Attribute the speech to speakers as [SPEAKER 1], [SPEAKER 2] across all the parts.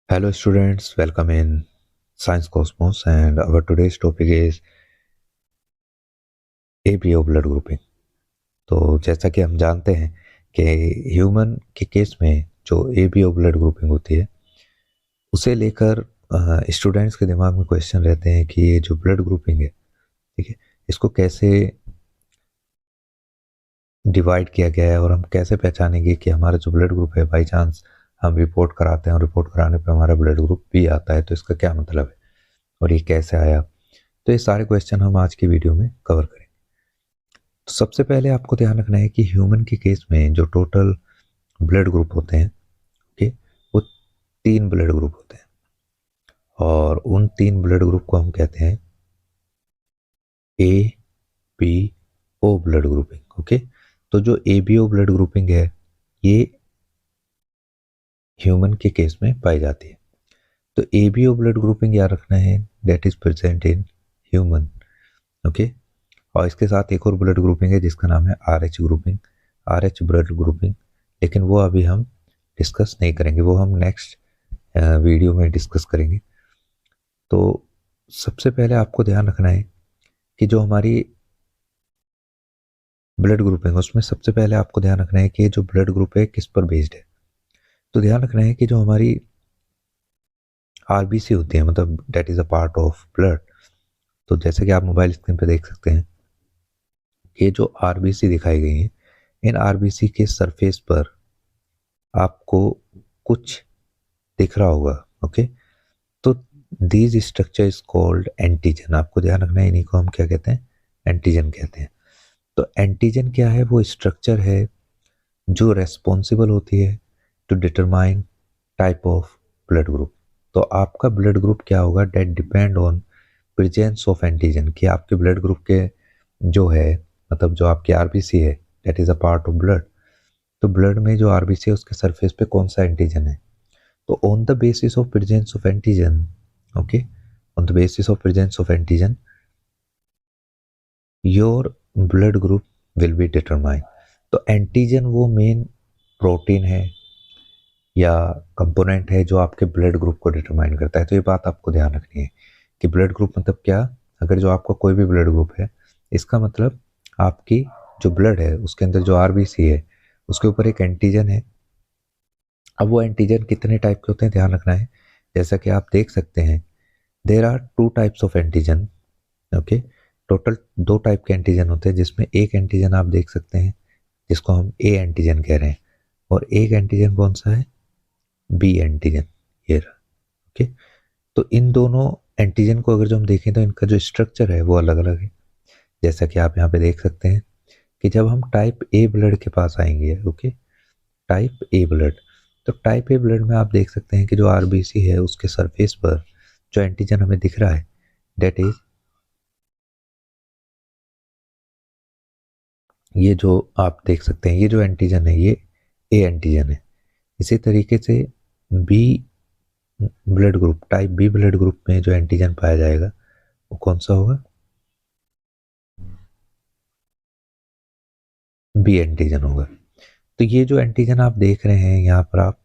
[SPEAKER 1] Hello students, welcome in Science Cosmos and our today's topic is ABO blood grouping। तो जैसा कि हम जानते हैं कि ह्यूमन के केस में जो ABO ब्लड ग्रुपिंग होती है उसे लेकर स्टूडेंट्स के दिमाग में क्वेश्चन रहते हैं कि ये जो ब्लड ग्रुपिंग है, ठीक है, इसको कैसे डिवाइड किया गया है और हम कैसे पहचानेंगे कि हमारा जो ब्लड ग्रुप है बाई चांस हम रिपोर्ट कराते हैं और रिपोर्ट कराने पे हमारा ब्लड ग्रुप भी आता है, तो इसका क्या मतलब है और ये कैसे आया। तो ये सारे क्वेश्चन हम आज की वीडियो में कवर करेंगे। तो सबसे पहले आपको ध्यान रखना है कि ह्यूमन के केस में जो टोटल ब्लड ग्रुप होते हैं, ओके, वो 3 ब्लड ग्रुप होते हैं और उन 3 ब्लड ग्रुप को हम कहते हैं A B O blood grouping. Okay, तो जो ABO ब्लड ग्रुपिंग है ये ह्यूमन के केस में पाई जाती है। तो ABO ब्लड ग्रुपिंग याद रखना है, that is present in human. Okay, और इसके साथ एक और ब्लड ग्रुपिंग है जिसका नाम है RH grouping, RH blood grouping, लेकिन वो अभी हम डिस्कस नहीं करेंगे, वो हम नेक्स्ट वीडियो में डिस्कस करेंगे। तो सबसे पहले आपको ध्यान रखना है कि जो हमारी ब्लड ग्रुपिंग है उसमें सबसे पहले आपको ध्यान रखना है कि जो ब्लड ग्रुप है किस पर बेस्ड है। तो ध्यान रखना है कि जो हमारी RBC होती है, मतलब that is a part of blood. तो जैसे कि आप मोबाइल स्क्रीन पर देख सकते हैं, ये जो RBC दिखाई गई है, इन RBC के सरफेस पर आपको कुछ दिख रहा होगा। ओके, तो these structure is called antigen. आपको ध्यान रखना है, इन्हीं को हम क्या कहते हैं, एंटीजन कहते हैं। तो एंटीजन क्या है, वो स्ट्रक्चर है जो रेस्पॉन्सिबल होती है to determine type of blood group. तो आपका ब्लड ग्रुप क्या होगा, that depend on presence of antigen, कि आपके ब्लड ग्रुप के जो है, मतलब जो आपकी RBC है that is a part of blood. तो ब्लड में जो RBC है उसके सरफेस पे कौन सा एंटीजन है। तो on the basis of presence of antigen, okay, on the basis of presence of antigen your blood group will be determine. तो एंटीजन वो मेन प्रोटीन है या कंपोनेंट है जो आपके ब्लड ग्रुप को डिटरमाइन करता है। तो ये बात आपको ध्यान रखनी है कि ब्लड ग्रुप मतलब क्या। अगर जो आपका कोई भी ब्लड ग्रुप है, इसका मतलब आपकी जो ब्लड है उसके अंदर जो RBC है उसके ऊपर एक एंटीजन है। अब वो एंटीजन कितने टाइप के होते हैं ध्यान रखना है। जैसा कि आप देख सकते हैं, there are 2 types of antigen. Okay, total 2 type के एंटीजन होते हैं, जिसमें एक एंटीजन आप देख सकते हैं जिसको हम A एंटीजन कह रहे हैं, और एक एंटीजन कौन सा है, B एंटीजन, ये रहा। ओके, तो इन दोनों एंटीजन को अगर जो हम देखें तो इनका जो स्ट्रक्चर है वो अलग अलग है। जैसा कि आप यहाँ पे देख सकते हैं कि जब हम टाइप A ब्लड के पास आएंगे, ओके, टाइप A ब्लड, तो टाइप A ब्लड में आप देख सकते हैं कि जो RBC है उसके सरफेस पर जो एंटीजन हमें दिख रहा है डेट इज, ये जो आप देख सकते हैं ये जो एंटीजन है ये A एंटीजन है। इसी तरीके से B blood group, type B blood group में जो एंटीजन पाया जाएगा वो कौन सा होगा, B एंटीजन होगा। तो ये जो एंटीजन आप देख रहे हैं यहाँ पर, आप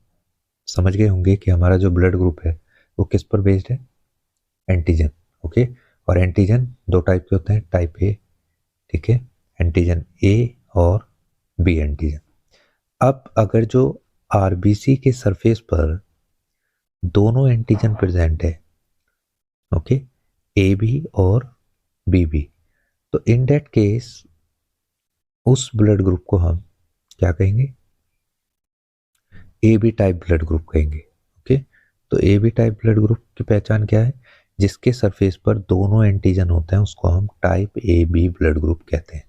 [SPEAKER 1] समझ गए होंगे कि हमारा जो ब्लड ग्रुप है वो किस पर बेस्ड है, एंटीजन। ओके, और एंटीजन 2 टाइप के होते हैं, टाइप A, ठीक है, एंटीजन A और B एंटीजन। अब अगर जो RBC के सरफेस पर दोनों एंटीजन प्रेजेंट है, ओके, AB और BB, तो इन दैट केस उस ब्लड ग्रुप को हम क्या कहेंगे, AB टाइप ब्लड ग्रुप कहेंगे। ओके, तो AB टाइप ब्लड ग्रुप की पहचान क्या है, जिसके सरफेस पर दोनों एंटीजन होते हैं उसको हम टाइप AB ब्लड ग्रुप कहते हैं।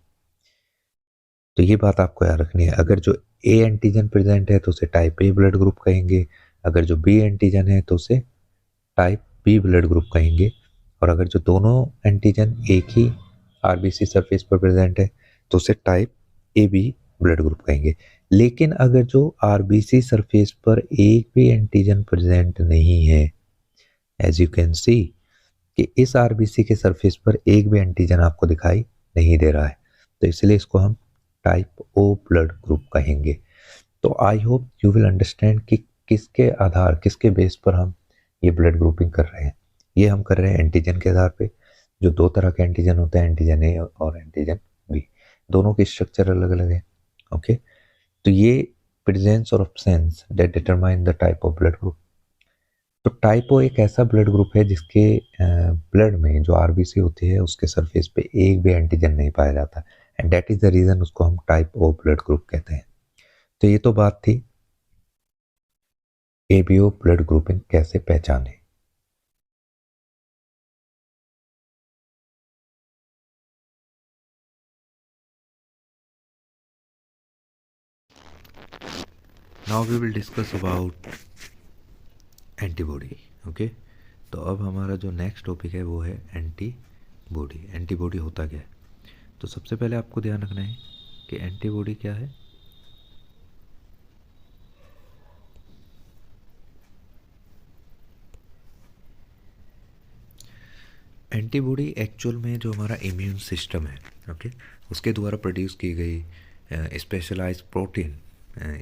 [SPEAKER 1] तो ये बात आपको याद रखनी है, अगर जो A एंटीजन प्रेजेंट है तो उसे टाइप A ब्लड ग्रुप कहेंगे, अगर जो B एंटीजन है तो उसे टाइप B ब्लड ग्रुप कहेंगे, और अगर जो दोनों एंटीजन एक ही RBC सरफेस पर प्रेजेंट है तो उसे टाइप AB ब्लड ग्रुप कहेंगे। लेकिन अगर जो RBC सरफेस पर एक भी एंटीजन प्रेजेंट नहीं है, एज यू कैन सी कि इस RBC के सरफेस पर एक भी एंटीजन आपको दिखाई नहीं दे रहा है, तो इसलिए इसको हम टाइप O ब्लड ग्रुप कहेंगे। तो आई होप यू विल अंडरस्टैंड कि किसके आधार, किसके बेस पर हम ये ब्लड ग्रुपिंग कर रहे हैं। ये हम कर रहे हैं एंटीजन के आधार पे, जो दो तरह के एंटीजन होते हैं, एंटीजन ए और एंटीजन बी, दोनों की स्ट्रक्चर अलग अलग है। ओके, तो ये प्रेजेंस और absence that determine the type of blood group. तो टाइप ओ एक ऐसा ब्लड ग्रुप है जिसके ब्लड में जो आरबीसी होती है उसके सरफेस पे एक भी एंटीजन नहीं पाया जाता, and that is the reason उसको हम टाइप ओ ब्लड ग्रुप कहते हैं। तो ये तो बात थी एबीओ ब्लड ग्रुपिंग कैसे पहचाने। Now we will discuss about antibody. Okay, तो अब हमारा जो नेक्स्ट टॉपिक है वो है एंटीबॉडी। एंटीबॉडी होता क्या है? तो सबसे पहले आपको ध्यान रखना है कि एंटीबॉडी क्या है। एंटीबॉडी एक्चुअल में जो हमारा इम्यून सिस्टम है, ओके, उसके द्वारा प्रोड्यूस की गई स्पेशलाइज्ड प्रोटीन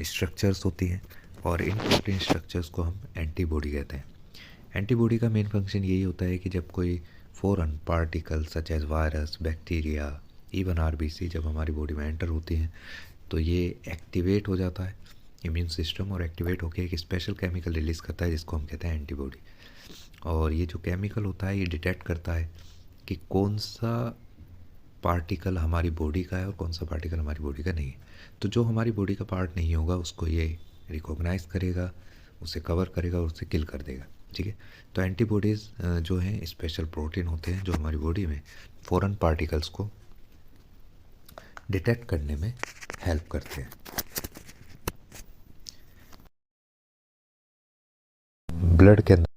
[SPEAKER 1] स्ट्रक्चर्स होती हैं, और इन प्रोटीन स्ट्रक्चर्स को हम एंटीबॉडी कहते हैं। एंटीबॉडी का मेन फंक्शन यही होता है कि जब कोई foreign particle such as virus, bacteria, even RBC जब हमारी बॉडी में एंटर होती हैं तो ये एक्टिवेट हो जाता है इम्यून सिस्टम, और एक्टिवेट होकर एक स्पेशल केमिकल रिलीज़ करता है जिसको हम कहते हैं एंटीबॉडी। और ये जो केमिकल होता है ये डिटेक्ट करता है कि कौन सा पार्टिकल हमारी बॉडी का है और कौन सा पार्टिकल हमारी बॉडी का नहीं है। तो जो हमारी बॉडी का पार्ट नहीं होगा उसको ये रिकॉग्नाइज करेगा, उसे कवर करेगा और उसे किल कर देगा। ठीक है, तो एंटीबॉडीज़ जो हैं स्पेशल प्रोटीन होते हैं जो हमारी बॉडी में फॉरेन पार्टिकल्स को डिटेक्ट करने में हेल्प करते हैं। ब्लड के अंदर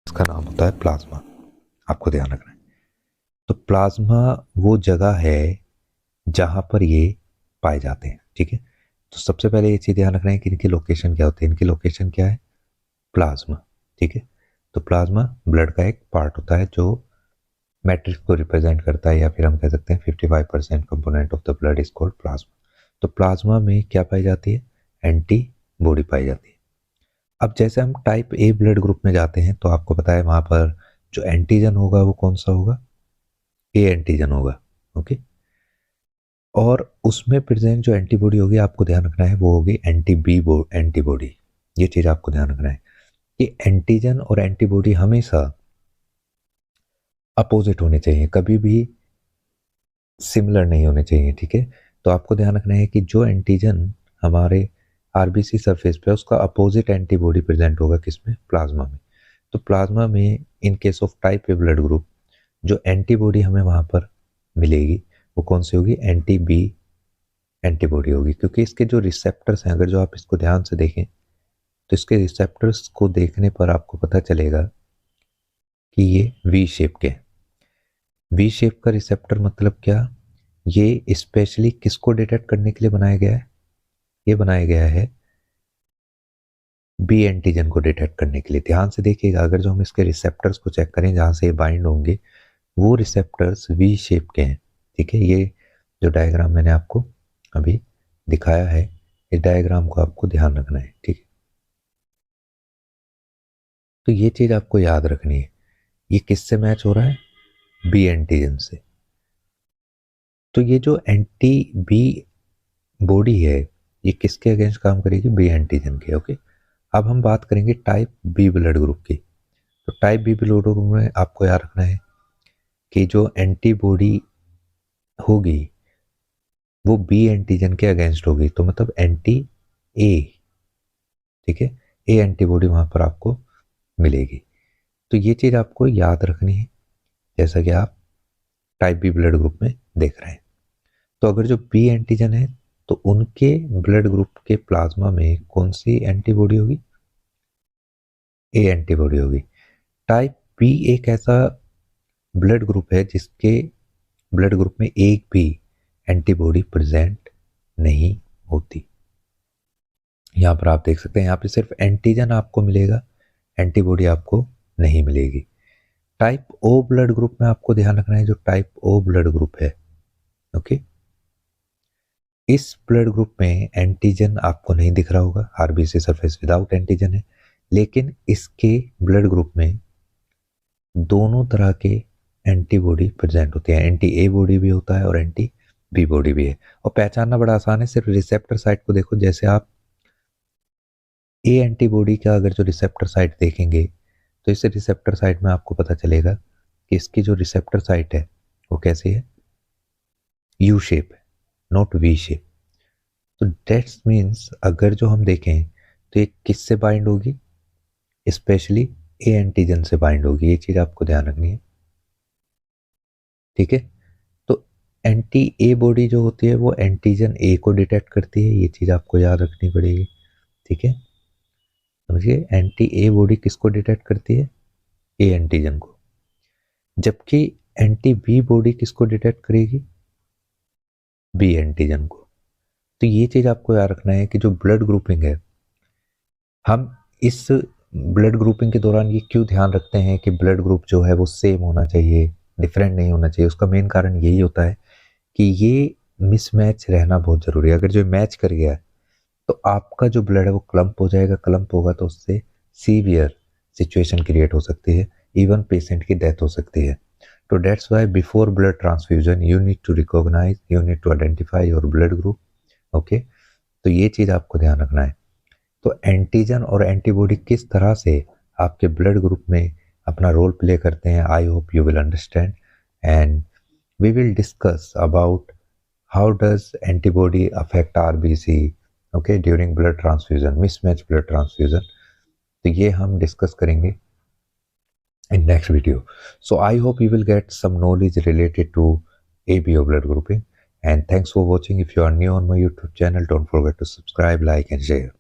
[SPEAKER 1] इसका नाम होता है प्लाज्मा, आपको ध्यान रखना है। तो प्लाज्मा वो जगह है जहां पर ये पाए जाते हैं। ठीक है, तो सबसे पहले ये चीज़ ध्यान रखना है कि इनकी लोकेशन क्या होती है। इनकी लोकेशन क्या है? प्लाज्मा। ठीक है, तो प्लाज्मा ब्लड का एक पार्ट होता है जो मैट्रिक्स को रिप्रेजेंट करता है, या फिर हम कह सकते हैं 55% component of the blood is called plasma. तो प्लाज्मा में क्या पाई जाती है? एंटीबॉडी पाई जाती है। अब जैसे हम टाइप ए ब्लड ग्रुप में जाते हैं तो आपको पता है वहाँ पर जो एंटीजन होगा वो कौन सा होगा? ए एंटीजन होगा। ओके, और उसमें प्रेजेंट जो एंटीबॉडी होगी आपको ध्यान रखना है वो होगी एंटी बी एंटीबॉडी। ये चीज़ आपको ध्यान रखना है कि एंटीजन और एंटीबॉडी हमेशा अपोजिट होने चाहिए, कभी भी सिमिलर नहीं होने चाहिए। ठीक है, तो आपको ध्यान रखना है कि जो एंटीजन हमारे आरबीसी सरफेस पे उसका अपोजिट एंटीबॉडी प्रेजेंट होगा किसमें? प्लाज्मा में। तो प्लाज्मा में in case of type A blood group जो एंटीबॉडी हमें वहाँ पर मिलेगी वो कौन सी होगी? एंटी बी एंटीबॉडी होगी, क्योंकि इसके जो रिसेप्टर्स हैं, अगर जो आप इसको ध्यान से देखें तो इसके रिसेप्टर्स को देखने पर आपको पता चलेगा कि ये वी शेप के हैं। वी शेप का रिसेप्टर मतलब क्या? ये स्पेशली किसको डिटेक्ट करने के लिए बनाया गया है? ये बनाया गया है बी एंटीजन को डिटेक्ट करने के लिए। ध्यान से देखिएगा, अगर जो हम इसके रिसेप्टर्स को चेक करें जहाँ से ये बाइंड होंगे वो रिसेप्टर्स वी शेप के हैं। ठीक है, ये जो डायग्राम मैंने आपको अभी दिखाया है इस डायग्राम को आपको ध्यान रखना है। ठीक है, तो ये चीज़ आपको याद रखनी है, ये किससे मैच हो रहा है? बी एंटीजन से। तो ये जो एंटी बी बॉडी है ये किसके अगेंस्ट काम करेगी? बी एंटीजन के। ओके, अब हम बात करेंगे टाइप बी ब्लड ग्रुप की। तो टाइप बी ब्लड ग्रुप में आपको याद रखना है कि जो एंटीबॉडी होगी वो बी एंटीजन के अगेंस्ट होगी, तो मतलब एंटी ए। ठीक है, ए एंटीबॉडी वहां पर आपको मिलेगी। तो ये चीज़ आपको याद रखनी है जैसा कि आप टाइप बी ब्लड ग्रुप में देख रहे हैं। तो अगर जो बी एंटीजन है तो उनके ब्लड ग्रुप के प्लाज्मा में कौन सी एंटीबॉडी होगी? ए एंटीबॉडी होगी। टाइप बी एक ऐसा ब्लड ग्रुप है जिसके ब्लड ग्रुप में एक भी एंटीबॉडी प्रेजेंट नहीं होती। यहाँ पर आप देख सकते हैं, यहाँ पे सिर्फ एंटीजन आपको मिलेगा, एंटीबॉडी आपको नहीं मिलेगी। टाइप ओ ब्लड ग्रुप में आपको ध्यान रखना है, जो टाइप ओ ब्लड ग्रुप है, ओके, इस ब्लड ग्रुप में एंटीजन आपको नहीं दिख रहा होगा, आरबीसी सरफेस विदाउट एंटीजन है, लेकिन इसके ब्लड ग्रुप में दोनों तरह के एंटीबॉडी प्रेजेंट होते हैं, एंटी ए बॉडी भी होता है और एंटी बी बॉडी भी है। और पहचानना बड़ा आसान है, सिर्फ रिसेप्टर साइट को देखो। जैसे आप ए एंटीबॉडी का अगर जो रिसेप्टर साइट देखेंगे तो इस रिसेप्टर साइट में आपको पता चलेगा कि इसकी जो रिसेप्टर साइट है वो कैसी है, यू शेप है, नॉट वी शेप। तो दैट्स मीन्स अगर जो हम देखें तो ये किससे बाइंड होगी, स्पेशली ए एंटीजन से बाइंड होगी। ये चीज आपको ध्यान रखनी है, ठीक है। तो एंटी ए बॉडी जो होती है वो एंटीजन ए को डिटेक्ट करती है, ये चीज आपको याद रखनी पड़ेगी, ठीक है। समझिए, एंटी ए बॉडी किसको डिटेक्ट करती है, ए एंटीजन को, जबकि एंटी बी बॉडी किसको डिटेक्ट करेगी, बी एंटीजन को। तो ये चीज आपको याद रखना है कि जो ब्लड ग्रुपिंग है, हम इस ब्लड ग्रुपिंग के दौरान ये क्यों ध्यान रखते हैं कि ब्लड ग्रुप जो है वो सेम होना चाहिए, डिफरेंट नहीं होना चाहिए। उसका मेन कारण यही होता है कि ये मिसमैच रहना बहुत जरूरी है। अगर जो मैच कर गया है तो आपका जो ब्लड है वो क्लम्प हो जाएगा, क्लम्प होगा तो उससे सीवियर सिचुएशन क्रिएट हो सकती है, इवन पेशेंट की डेथ हो सकती है। तो that's why before blood transfusion you need to recognise, you need to identify your blood group, okay. तो ये चीज़ आपको ध्यान रखना है। तो एंटीजन और एंटीबॉडी किस तरह से आपके ब्लड ग्रुप में अपना रोल प्ले करते हैं, I hope you will understand, and we will discuss about how does antibody affect RBC, okay, during blood transfusion, mismatch blood transfusion. तो ये हम डिस्कस करेंगे in next video. So I hope you will get some knowledge related to ABO blood grouping, and thanks for watching. If you are new on my YouTube channel, don't forget to subscribe, like and share.